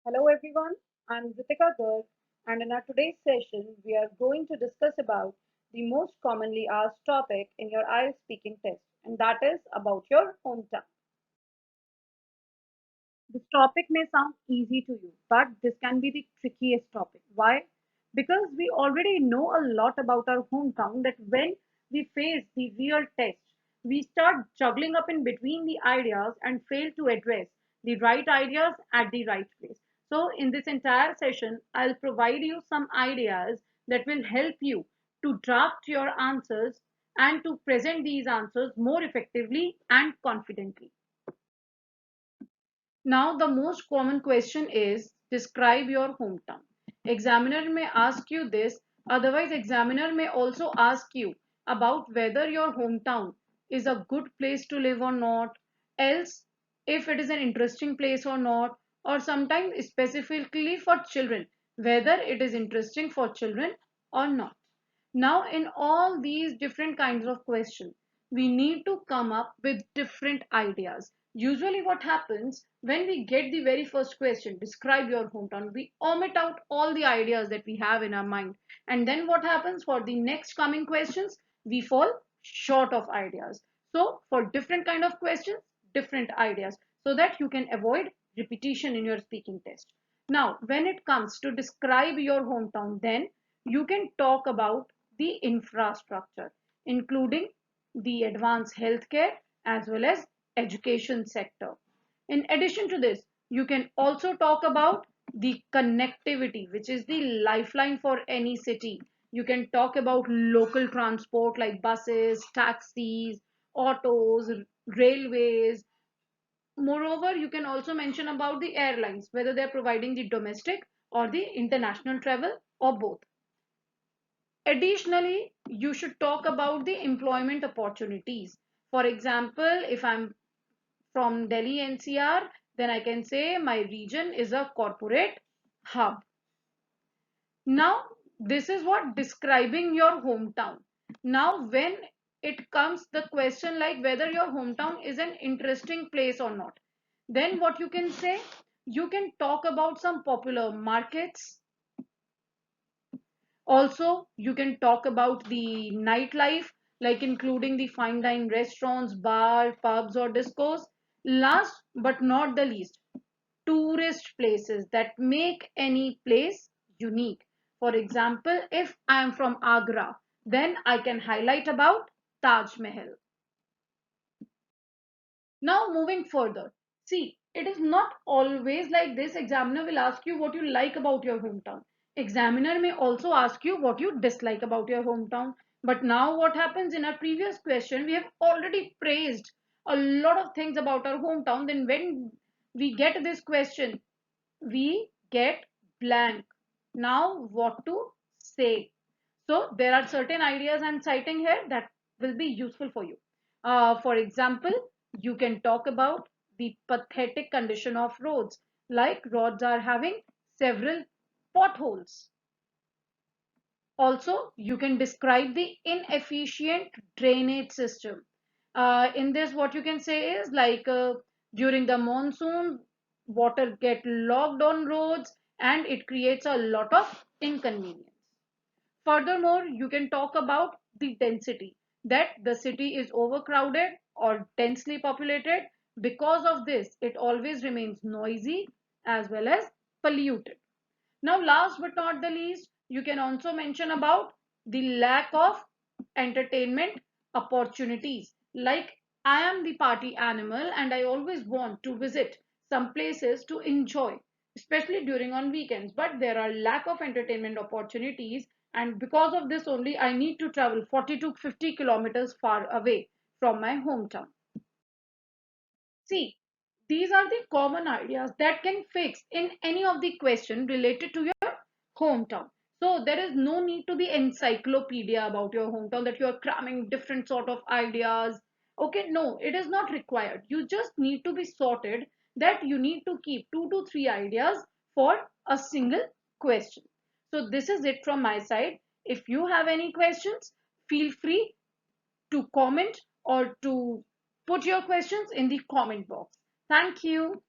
Hello everyone, I'm Ritika Garg, and in our today's session we are going to discuss about the most commonly asked topic in your IELTS speaking test, and that is about your hometown. This topic may sound easy to you, but this can be the trickiest topic. Why? Because we already know a lot about our hometown that when we face the real test, we start juggling up in between the ideas and fail to address the right ideas at the right place. So, in this entire session, I'll provide you some ideas that will help you to draft your answers and to present these answers more effectively and confidently. Now, the most common question is describe your hometown. Examiner may ask you this, otherwise, examiner may also ask you about whether your hometown is a good place to live or not, else, if it is an interesting place or not, or sometimes specifically for children, whether it is interesting for children or not. Now, in all these different kinds of questions, we need to come up with different ideas. Usually, what happens when we get the very first question, describe your hometown, we omit out all the ideas that we have in our mind. And then what happens for the next coming questions? We fall short of ideas. So, for different kind of questions, different ideas, so that you can avoid repetition in your speaking test. Now, when it comes to describe your hometown, then you can talk about the infrastructure, including the advanced healthcare as well as education sector. In addition to this, you can also talk about the connectivity, which is the lifeline for any city. You can talk about local transport like buses, taxis, autos, railways. Moreover, you can also mention about the airlines, whether they're providing the domestic or the international travel or both. Additionally, you should talk about the employment opportunities. For example, if I'm from Delhi NCR, then I can say my region is a corporate hub. Now, this is what describing your hometown. Now, when it comes the question like whether your hometown is an interesting place or not, then what you can say, you can talk about some popular markets. Also, you can talk about the nightlife, like including the fine dine restaurants, bar, pubs, or discos. Last but not the least, tourist places that make any place unique. For example, if I am from Agra, then I can highlight about Taj Mahal. Now, moving further, see, it is not always like this. Examiner will ask you what you like about your hometown. Examiner may also ask you what you dislike about your hometown. But now, what happens in our previous question, we have already praised a lot of things about our hometown. Then, when we get this question, we get blank. Now, what to say? So, there are certain ideas I'm citing here that will be useful for you. For example, you can talk about the pathetic condition of roads, like roads are having several potholes. Also, you can describe the inefficient drainage system. In this, what you can say is like during the monsoon, water get locked on roads and it creates a lot of inconvenience. Furthermore, you can talk about the density, that the city is overcrowded or densely populated. Because of this, it always remains noisy as well as polluted. Now, last but not the least, you can also mention about the lack of entertainment opportunities. Like, I am the party animal and I always want to visit some places to enjoy, especially during on weekends. But there are lack of entertainment opportunities, and because of this only, I need to travel 40 to 50 kilometers far away from my hometown. See, these are the common ideas that can fix in any of the question related to your hometown. So there is no need to be encyclopedia about your hometown that you are cramming different sort of ideas. Okay, no, it is not required. You just need to be sorted that you need to keep 2 to 3 ideas for a single question. So this is it from my side. If you have any questions, feel free to comment or to put your questions in the comment box. Thank you.